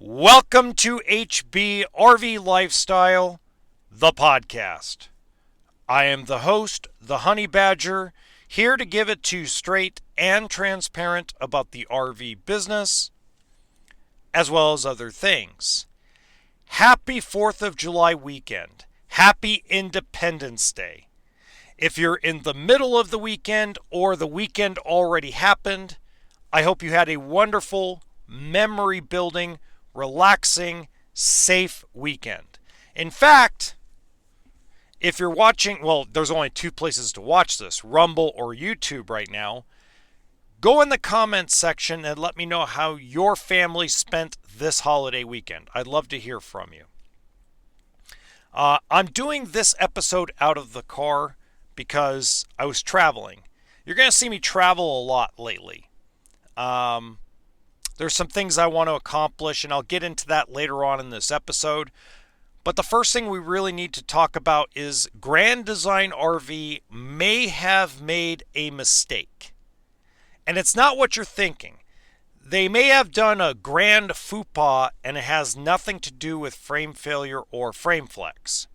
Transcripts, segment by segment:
Welcome to hbrv Lifestyle, the podcast. I am the host, the Honey Badger, here to give it to you straight and transparent about the RV business, as well as other things. Happy 4th of July weekend. Happy Independence Day. If you're in the middle of the weekend or the weekend already happened, I hope you had a wonderful, memory-building, relaxing, safe weekend. In fact, if you're watching, well, there's only two places to watch this, Rumble or YouTube right now. Go in the comments section and let me know how your family spent this holiday weekend. I'd love to hear from you. I'm doing this episode out of the car because I was traveling. You're going to see me travel a lot lately. There's some things I want to accomplish, and I'll get into that later on in this episode. But the first thing we really need to talk about is Grand Design RV may have made a mistake. And it's not what you're thinking. They may have done a grand faux pas, and it has nothing to do with frame failure or frame flex.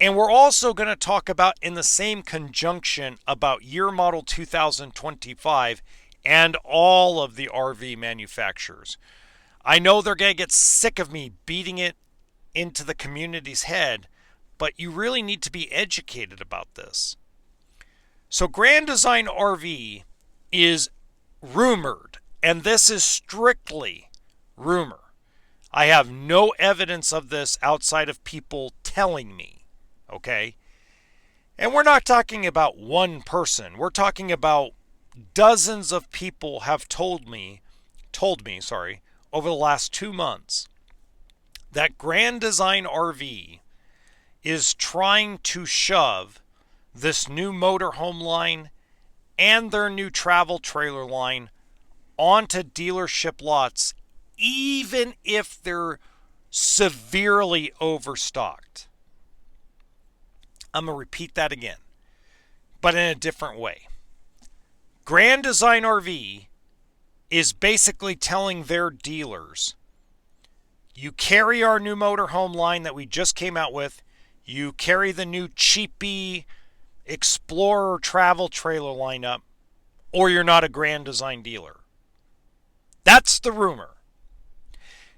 And we're also going to talk about, in the same conjunction, about year model 2025 and all of the RV manufacturers. I know they're going to get sick of me beating it into the community's head, but you really need to be educated about this. So Grand Design RV is rumored, and this is strictly rumor. I have no evidence of this outside of people telling me, okay? And we're not talking about one person. We're talking about dozens of people have told me, over the last 2 months that Grand Design RV is trying to shove this new motorhome line and their new travel trailer line onto dealership lots, even if they're severely overstocked. I'm going to repeat that again, but in a different way. Grand Design RV is basically telling their dealers, you carry our new motorhome line that we just came out with, you carry the new cheapy Explorer travel trailer lineup, or you're not a Grand Design dealer. That's the rumor.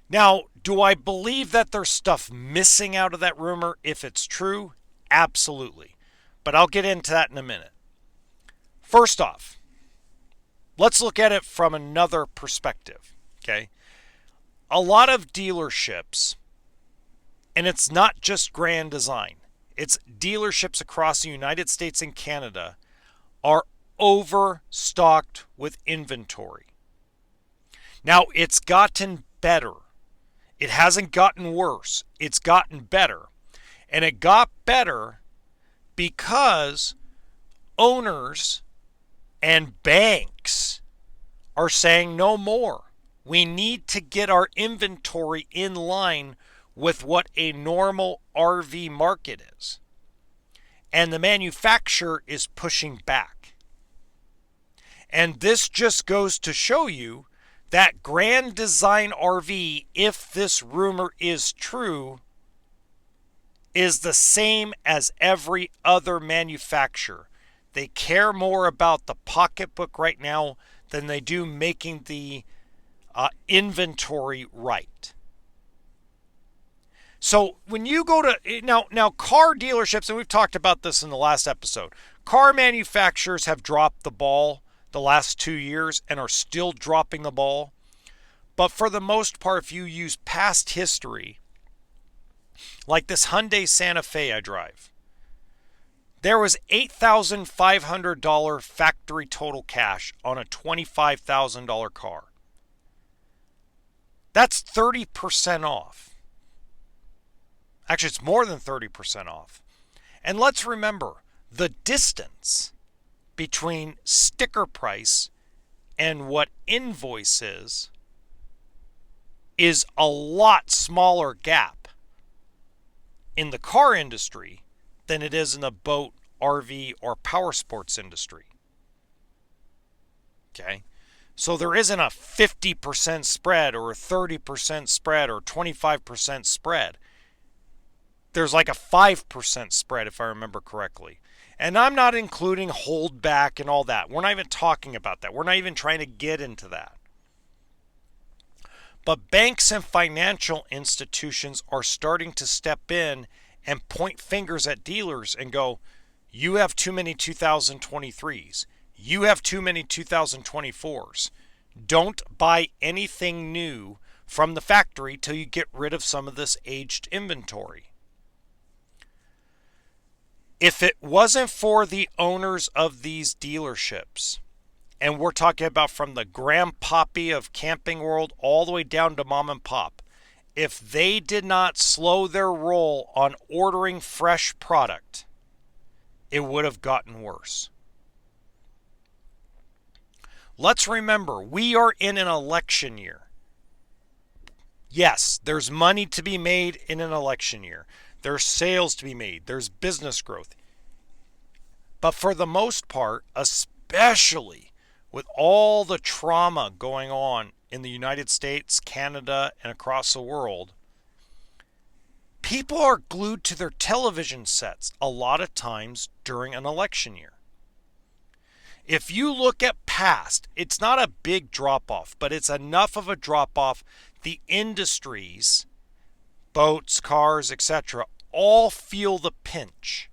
Now, do I believe that there's stuff missing out of that rumor if it's true? Absolutely. But I'll get into that in a minute. First off, let's look at it from another perspective, okay? A lot of dealerships, and it's not just Grand Design, it's dealerships across the United States and Canada, are overstocked with inventory. Now, it's gotten better. It hasn't gotten worse. It's gotten better. And it got better because owners and banks are saying no more. We need to get our inventory in line with what a normal RV market is. And the manufacturer is pushing back. And this just goes to show you that Grand Design RV, if this rumor is true, is the same as every other manufacturer. They care more about the pocketbook right now than they do making the inventory right. So when you go to, now car dealerships, and we've talked about this in the last episode, car manufacturers have dropped the ball the last 2 years and are still dropping the ball. But for the most part, if you use past history, like this Hyundai Santa Fe I drive, there was $8,500 factory total cash on a $25,000 car. That's 30% off. Actually, it's more than 30% off. And let's remember, the distance between sticker price and what invoice is a lot smaller gap in the car industry than it is in the boat, RV, or power sports industry. Okay? So there isn't a 50% spread or a 30% spread or 25% spread. There's like a 5% spread if I remember correctly. And I'm not including holdback and all that. We're not even talking about that. We're not even trying to get into that. But banks and financial institutions are starting to step in and point fingers at dealers and go, you have too many 2023s. You have too many 2024s. Don't buy anything new from the factory till you get rid of some of this aged inventory. If it wasn't for the owners of these dealerships, and we're talking about from the grandpappy of Camping World all the way down to mom and pop, if they did not slow their roll on ordering fresh product, it would have gotten worse. Let's remember, we are in an election year. Yes, there's money to be made in an election year. There's sales to be made. There's business growth. But for the most part, especially with all the trauma going on in the United States, Canada, and across the world, people are glued to their television sets a lot of times during an election year. If you look at past, it's not a big drop-off, but it's enough of a drop-off. The industries, boats, cars, etc., all feel the pinch.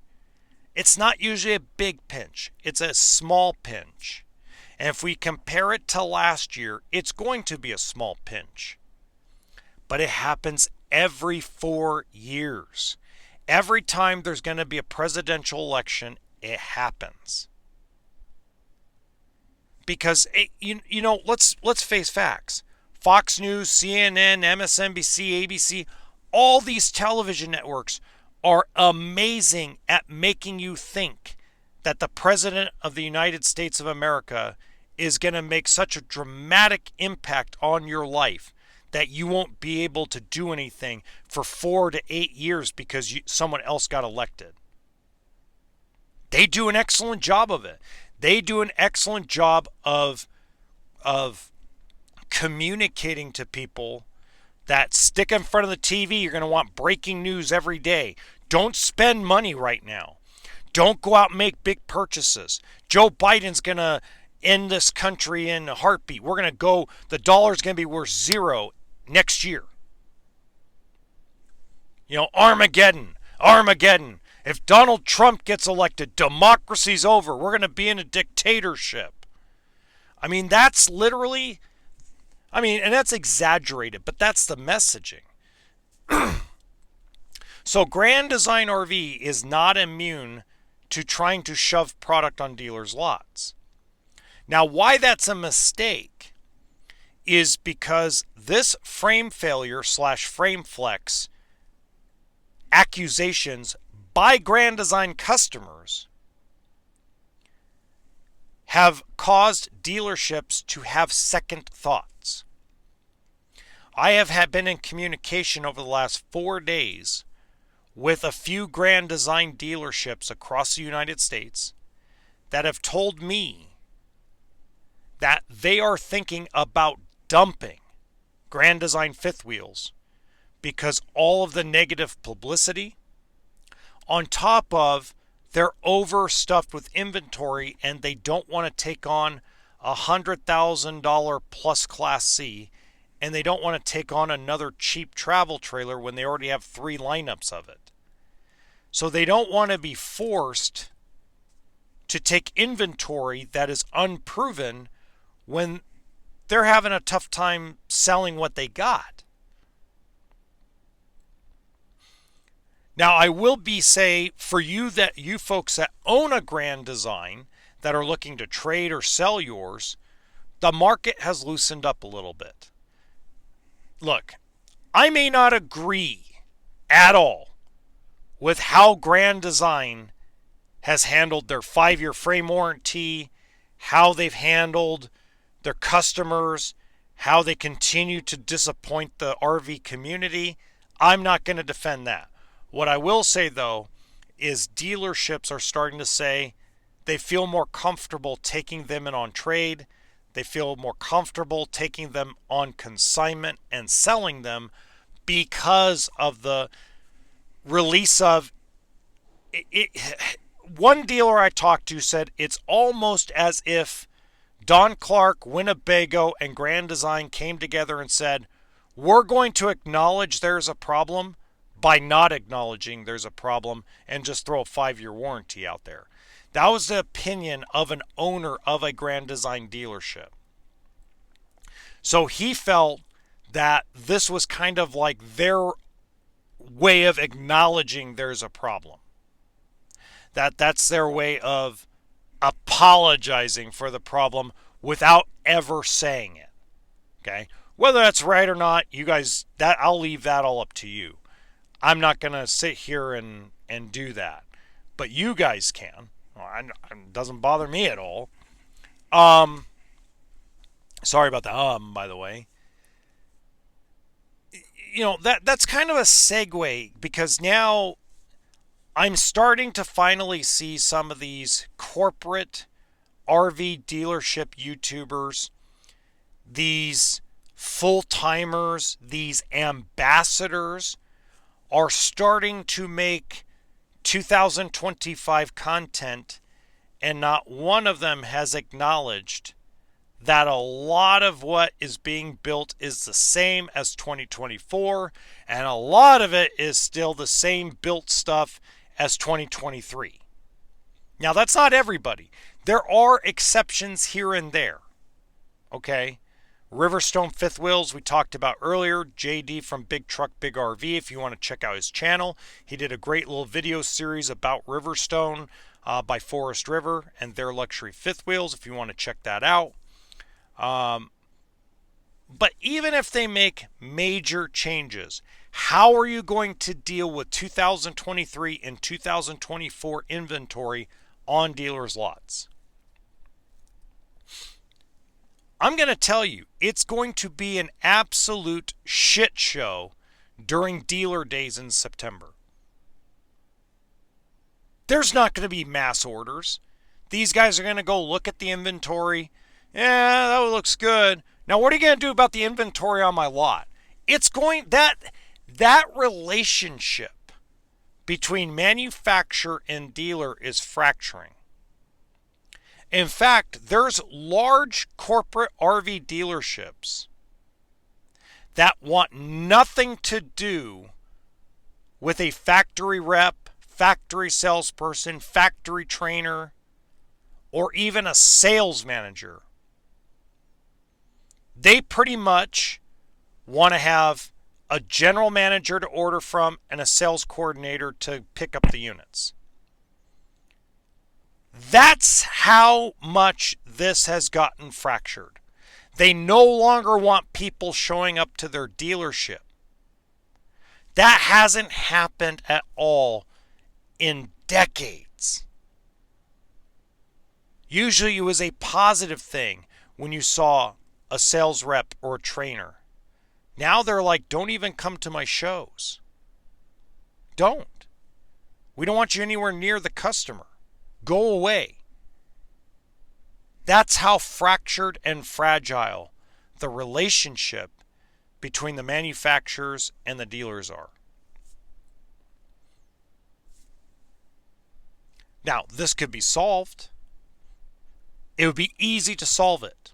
It's not usually a big pinch. It's a small pinch. And if we compare it to last year, it's going to be a small pinch. But it happens every 4 years. Every time there's going to be a presidential election, it happens. Because, let's face facts. Fox News, CNN, MSNBC, ABC, all these television networks are amazing at making you think that the President of the United States of America is going to make such a dramatic impact on your life that you won't be able to do anything for 4 to 8 years because someone else got elected. They do an excellent job of it. They do an excellent job of communicating to people that stick in front of the TV. You're going to want breaking news every day. Don't spend money right now. Don't go out and make big purchases. Joe Biden's going to end this country in a heartbeat. We're going to go, the dollar's going to be worth zero next year. Armageddon. If Donald Trump gets elected, democracy's over. We're going to be in a dictatorship. That's literally, and that's exaggerated, but that's the messaging. So Grand Design RV is not immune to trying to shove product on dealers' lots. Now, why that's a mistake is because this frame failure / frame flex accusations by Grand Design customers have caused dealerships to have second thoughts. I have been in communication over the last 4 days with a few Grand Design dealerships across the United States that have told me that they are thinking about dumping Grand Design fifth wheels because all of the negative publicity, on top of they're overstuffed with inventory and they don't want to take on $100,000 plus Class C, and they don't want to take on another cheap travel trailer when they already have 3 lineups of it. So they don't want to be forced to take inventory that is unproven when they're having a tough time selling what they got. Now, I will say for you folks that own a Grand Design that are looking to trade or sell yours, the market has loosened up a little bit. Look, I may not agree at all with how Grand Design has handled their 5-year frame warranty, how they've handled their customers, how they continue to disappoint the RV community. I'm not going to defend that. What I will say, though, is dealerships are starting to say they feel more comfortable taking them in on trade. They feel more comfortable taking them on consignment and selling them because of the release of it. One dealer I talked to said it's almost as if Don Clark, Winnebago, and Grand Design came together and said, we're going to acknowledge there's a problem by not acknowledging there's a problem and just throw a 5-year warranty out there. That was the opinion of an owner of a Grand Design dealership. So he felt that this was kind of like their way of acknowledging there's a problem. That's their way of apologizing for the problem without ever saying it. Okay? Whether that's right or not, you guys, that I'll leave that all up to you. I'm not going to sit here and do that. But you guys can. Well, it doesn't bother me at all. Sorry about the by the way. You know, that's kind of a segue, because now I'm starting to finally see some of these corporate RV dealership YouTubers, these full-timers, these ambassadors are starting to make 2025 content, and not one of them has acknowledged that a lot of what is being built is the same as 2024, and a lot of it is still the same built stuff as 2023. Now, that's not everybody. There are exceptions here and there. Okay? Riverstone fifth wheels we talked about earlier. JD from Big Truck Big RV, if you want to check out his channel. He did a great little video series about Riverstone by Forest River and their luxury fifth wheels, if you want to check that out. But even if they make major changes, how are you going to deal with 2023 and 2024 inventory on dealers' lots? I'm going to tell you, it's going to be an absolute shit show during dealer days in September. There's not going to be mass orders. These guys are going to go look at the inventory. Yeah, that looks good. Now, what are you going to do about the inventory on my lot? It's going, that relationship between manufacturer and dealer is fracturing. In fact, there's large corporate RV dealerships that want nothing to do with a factory rep, factory salesperson, factory trainer, or even a sales manager. They pretty much want to have a general manager to order from and a sales coordinator to pick up the units. That's how much this has gotten fractured. They no longer want people showing up to their dealership. That hasn't happened at all in decades. Usually it was a positive thing when you saw a sales rep or a trainer. Now they're like, don't even come to my shows. Don't. We don't want you anywhere near the customer. Go away. That's how fractured and fragile the relationship between the manufacturers and the dealers are. Now, this could be solved. It would be easy to solve it.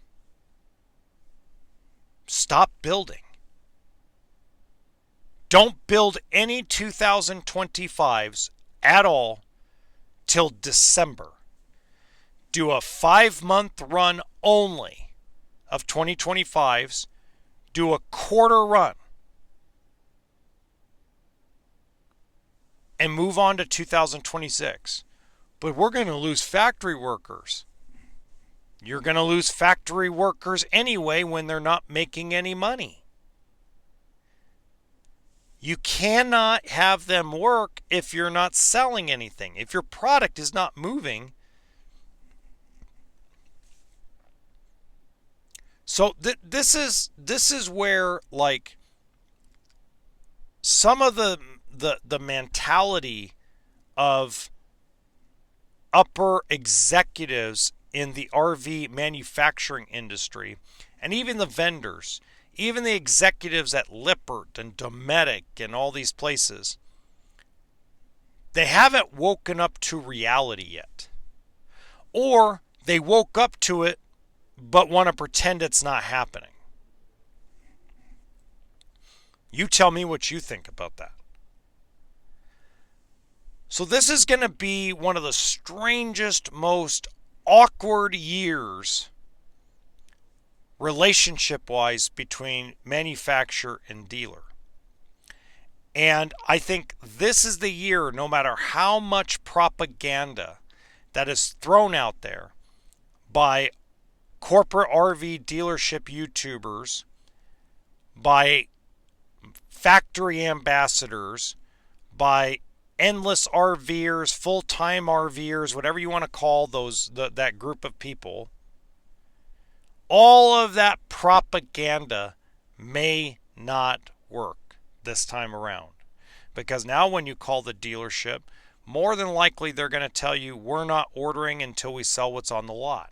Stop building. Don't build any 2025s at all till December. Do a 5-month run only of 2025s. Do a quarter run. And move on to 2026. But we're going to lose factory workers. You're going to lose factory workers anyway when they're not making any money. You cannot have them work if you're not selling anything. If your product is not moving. So this is where, like, some of the mentality of upper executives in the RV manufacturing industry, and even the vendors, even the executives at Lippert and Dometic and all these places, they haven't woken up to reality yet. Or they woke up to it but want to pretend it's not happening. You tell me what you think about that. So this is going to be one of the strangest, most awkward years relationship-wise between manufacturer and dealer. And I think this is the year, no matter how much propaganda that is thrown out there by corporate RV dealership YouTubers, by factory ambassadors, by endless RVers, full-time RVers, whatever you want to call that group of people, all of that propaganda may not work this time around. Because now when you call the dealership, more than likely they're going to tell you, we're not ordering until we sell what's on the lot.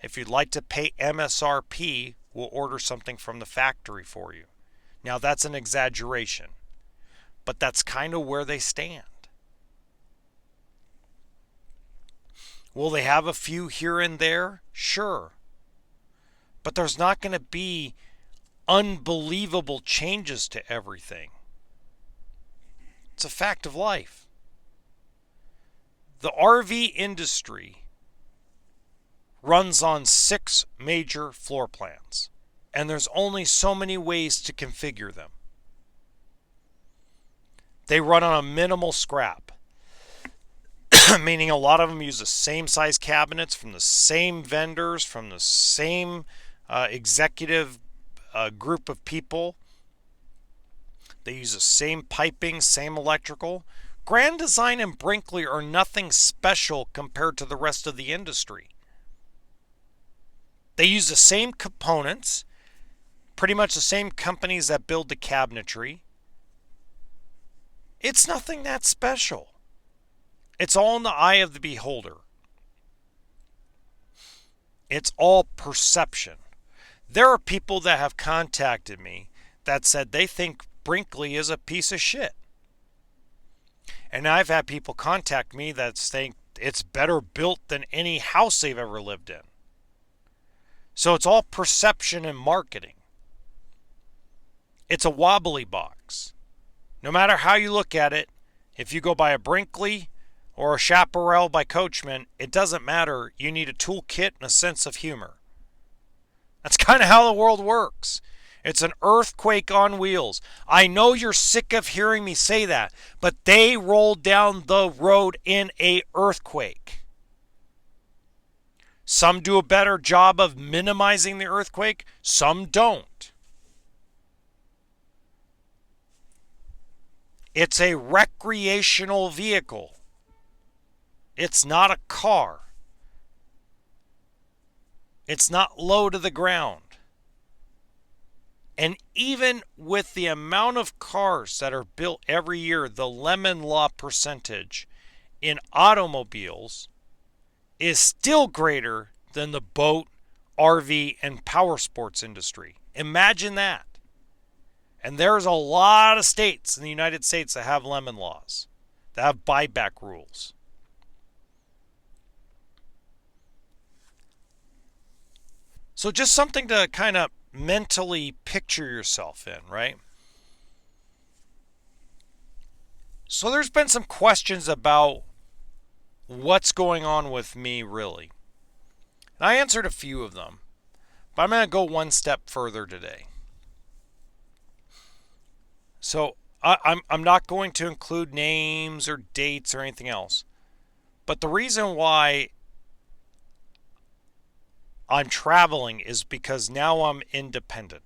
If you'd like to pay MSRP, we'll order something from the factory for you. Now that's an exaggeration, but that's kind of where they stand. Will they have a few here and there? Sure. But there's not going to be unbelievable changes to everything. It's a fact of life. The RV industry runs on 6 major floor plans, and there's only so many ways to configure them. They run on a minimal scrap, meaning a lot of them use the same size cabinets from the same vendors, from the same executive group of people. They use the same piping, same electrical. Grand Design and Brinkley are nothing special compared to the rest of the industry. They use the same components, pretty much the same companies that build the cabinetry. It's nothing that special. It's all in the eye of the beholder. It's all perception. There are people that have contacted me that said they think Brinkley is a piece of shit. And I've had people contact me that think it's better built than any house they've ever lived in. So it's all perception and marketing. It's a wobbly box. No matter how you look at it, if you go by a Brinkley or a Chaparral by Coachman, it doesn't matter. You need a toolkit and a sense of humor. That's kind of how the world works. It's an earthquake on wheels. I know you're sick of hearing me say that, but they rolled down the road in an earthquake. Some do a better job of minimizing the earthquake, some don't. It's a recreational vehicle. It's not a car. It's not low to the ground. And even with the amount of cars that are built every year, the lemon law percentage in automobiles is still greater than the boat, RV, and power sports industry. Imagine that. And there's a lot of states in the United States that have lemon laws, that have buyback rules. So just something to kind of mentally picture yourself in, right? So there's been some questions about what's going on with me, really. And I answered a few of them, but I'm going to go one step further today. So I'm not going to include names or dates or anything else. But the reason why I'm traveling is because now I'm independent.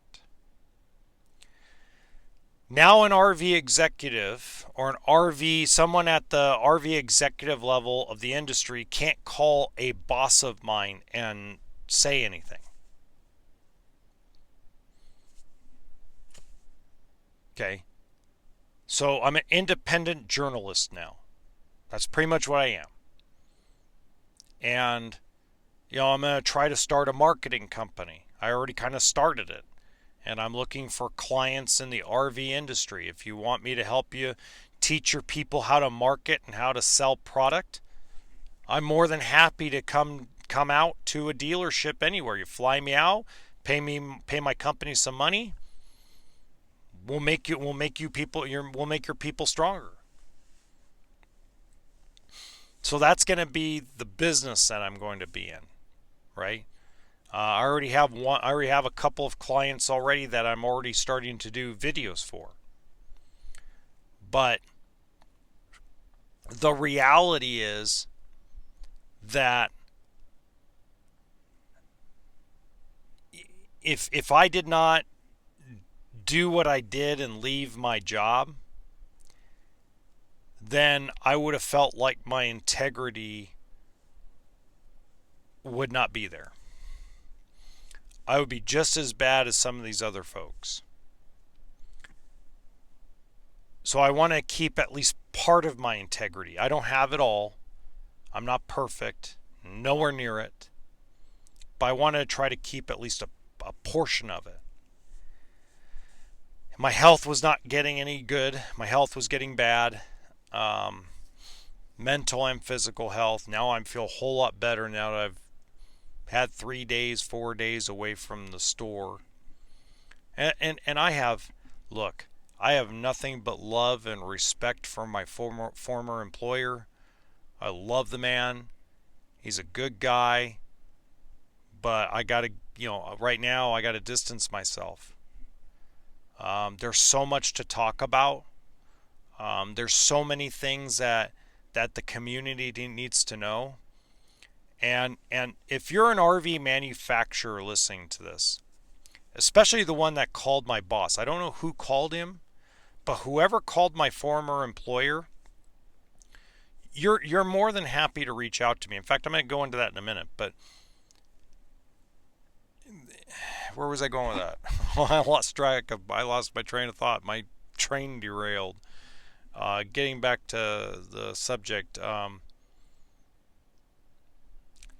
Now an RV executive or an RV, someone at the RV executive level of the industry can't call a boss of mine and say anything. Okay. So I'm an independent journalist now. That's pretty much what I am. And I'm going to try to start a marketing company. I already kind of started it. And I'm looking for clients in the RV industry. If you want me to help you teach your people how to market and how to sell product, I'm more than happy to come out to a dealership anywhere. You fly me out, pay my company some money. We'll make your people stronger. So that's going to be the business that I'm going to be in, right? I already have a couple of clients already that I'm already starting to do videos for. But the reality is that if I did not do what I did and leave my job, then I would have felt like my integrity would not be there. I would be just as bad as some of these other folks. So I want to keep at least part of my integrity. I don't have it all. I'm not perfect, nowhere near it. But I want to try to keep at least a portion of it. My health was not getting any good. My health was getting bad. Mental and physical health. Now I feel a whole lot better now that I've had 3 days, 4 days away from the store. And I have nothing but love and respect for my former employer. I love the man. He's a good guy. But I got to, right now I got to distance myself. There's so much to talk about. There's so many things that the community needs to know. And if you're an RV manufacturer listening to this, especially the one that called my boss, I don't know who called him, but whoever called my former employer, you're more than happy to reach out to me. In fact, I'm going to go into that in a minute, but where was I going with that? I lost my train of thought. My train derailed. Getting back to the subject.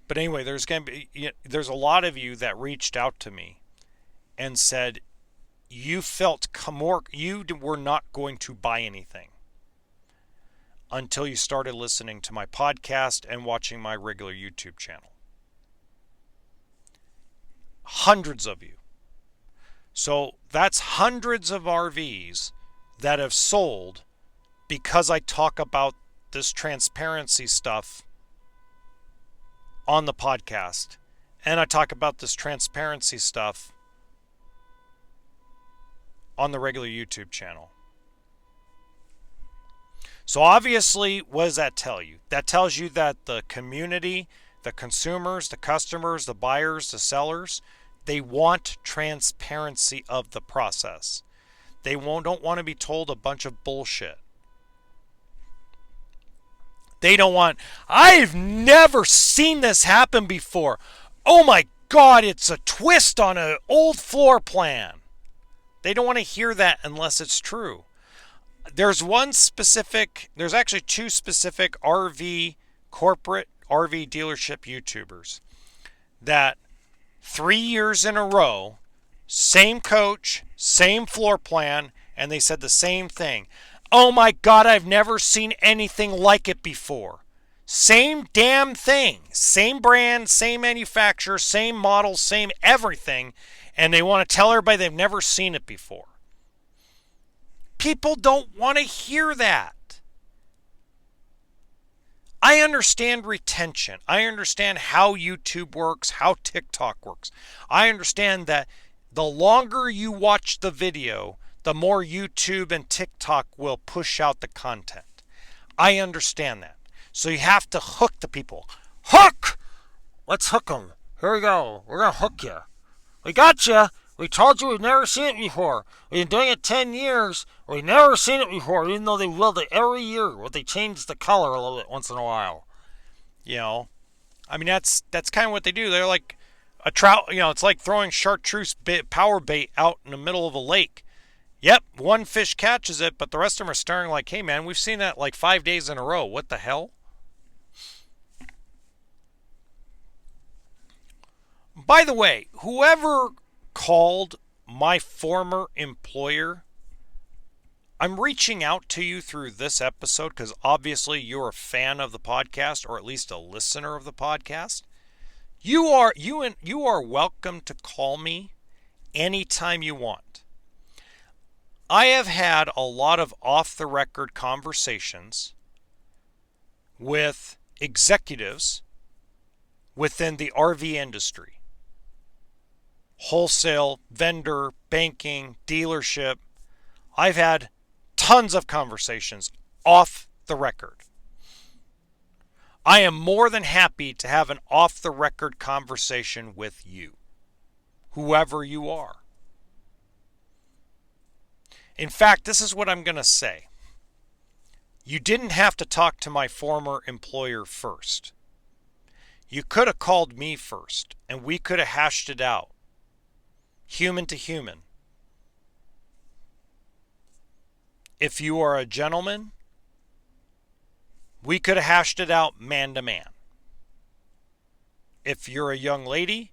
But anyway, there's a lot of you that reached out to me and said you were not going to buy anything until you started listening to my podcast and watching my regular YouTube channel. Hundreds of you. So that's hundreds of RVs that have sold because I talk about this transparency stuff on the podcast. And I talk about this transparency stuff on the regular YouTube channel. So obviously, what does that tell you? That tells you that the community, the consumers, the customers, the buyers, the sellers, they want transparency of the process. They don't want to be told a bunch of bullshit. They don't want, I've never seen this happen before. Oh my God, it's a twist on an old floor plan. They don't want to hear that unless it's true. There's actually two specific corporate RV dealership YouTubers that 3 years in a row, same coach, same floor plan, and they said the same thing. Oh my God, I've never seen anything like it before. Same damn thing. Same brand, same manufacturer, same model, same everything. And they want to tell everybody they've never seen it before. People don't want to hear that. I understand retention. I understand how YouTube works, how TikTok works. I understand that the longer you watch the video, the more YouTube and TikTok will push out the content. I understand that. So you have to hook the people. Hook! Let's hook them. Here we go. We're going to hook you. We got you. We told you we've never seen it before. We've been doing it 10 years. We've never seen it before, even though they will it every year. But they change the color a little bit once in a while. I mean, that's kind of what they do. They're like a trout. It's like throwing chartreuse power bait out in the middle of a lake. Yep, one fish catches it, but the rest of them are staring like, hey man, we've seen that like 5 days in a row. What the hell? By the way, whoever called my former employer, I'm reaching out to you through this episode because obviously you're a fan of the podcast, or at least a listener of the podcast. You are welcome to call me anytime you want. I have had a lot of off-the-record conversations with executives within the RV industry. Wholesale, vendor, banking, dealership. I've had tons of conversations off the record. I am more than happy to have an off-the-record conversation with you, whoever you are. In fact, this is what I'm going to say. You didn't have to talk to my former employer first. You could have called me first, and we could have hashed it out, human to human. If you are a gentleman, we could have hashed it out man to man. If you're a young lady,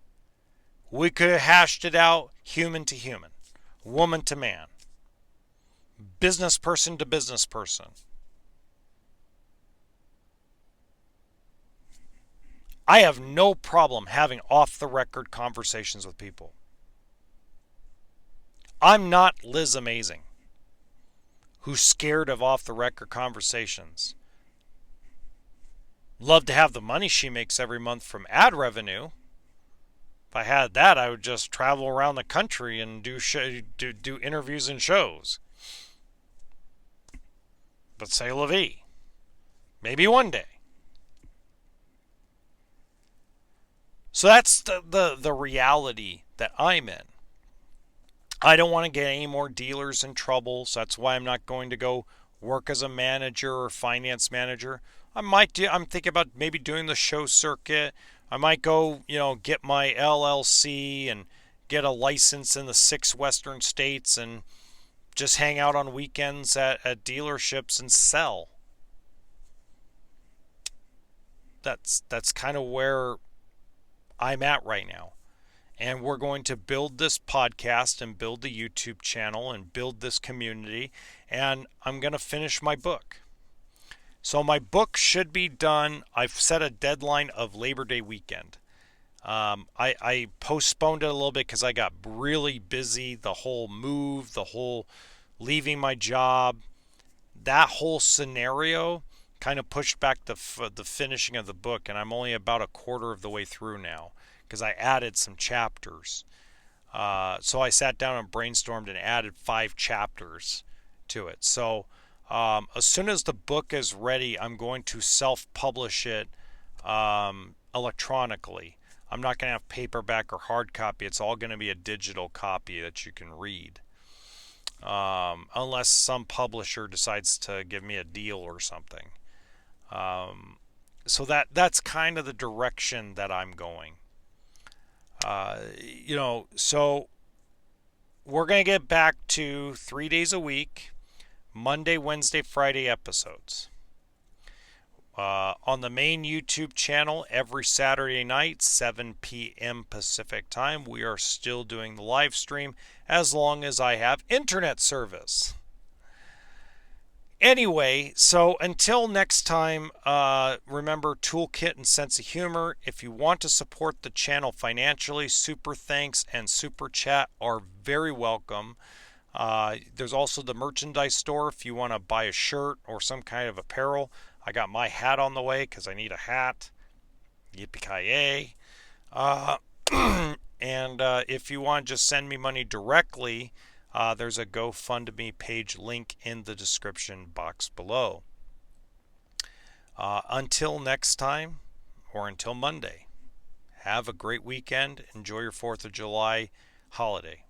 we could have hashed it out human to human, woman to man, business person to business person. I have no problem having off-the-record conversations with people. I'm not Liz Amazing, who's scared of off-the-record conversations. Love to have the money she makes every month from ad revenue. If I had that, I would just travel around the country and do interviews and shows. But say la vie. Maybe one day. So that's the reality that I'm in. I don't want to get any more dealers in trouble, so that's why I'm not going to go work as a manager or finance manager. I'm thinking about maybe doing the show circuit. I might go, get my LLC and get a license in the 6 western states and just hang out on weekends at dealerships and sell. That's kind of where I'm at right now. And we're going to build this podcast and build the YouTube channel and build this community. And I'm going to finish my book. So my book should be done. I've set a deadline of Labor Day weekend. I postponed it a little bit because I got really busy. The whole move, the whole leaving my job, that whole scenario kind of pushed back the finishing of the book. And I'm only about a quarter of the way through now, because I added some chapters. So I sat down and brainstormed and added 5 chapters to it. So as soon as the book is ready, I'm going to self-publish it electronically. I'm not going to have paperback or hard copy. It's all going to be a digital copy that you can read. Unless some publisher decides to give me a deal or something. So that's kind of the direction that I'm going. So we're going to get back to 3 days a week, Monday, Wednesday, Friday episodes. On the main YouTube channel every Saturday night, 7 p.m. Pacific time, we are still doing the live stream as long as I have internet service. Anyway, so until next time, remember toolkit and sense of humor. If you want to support the channel financially, super thanks and super chat are very welcome. There's also the merchandise store if you want to buy a shirt or some kind of apparel. I got my hat on the way because I need a hat. Yippee-ki-yay. And if you want to just send me money directly, there's a GoFundMe page link in the description box below. Until next time, or until Monday, have a great weekend. Enjoy your 4th of July holiday.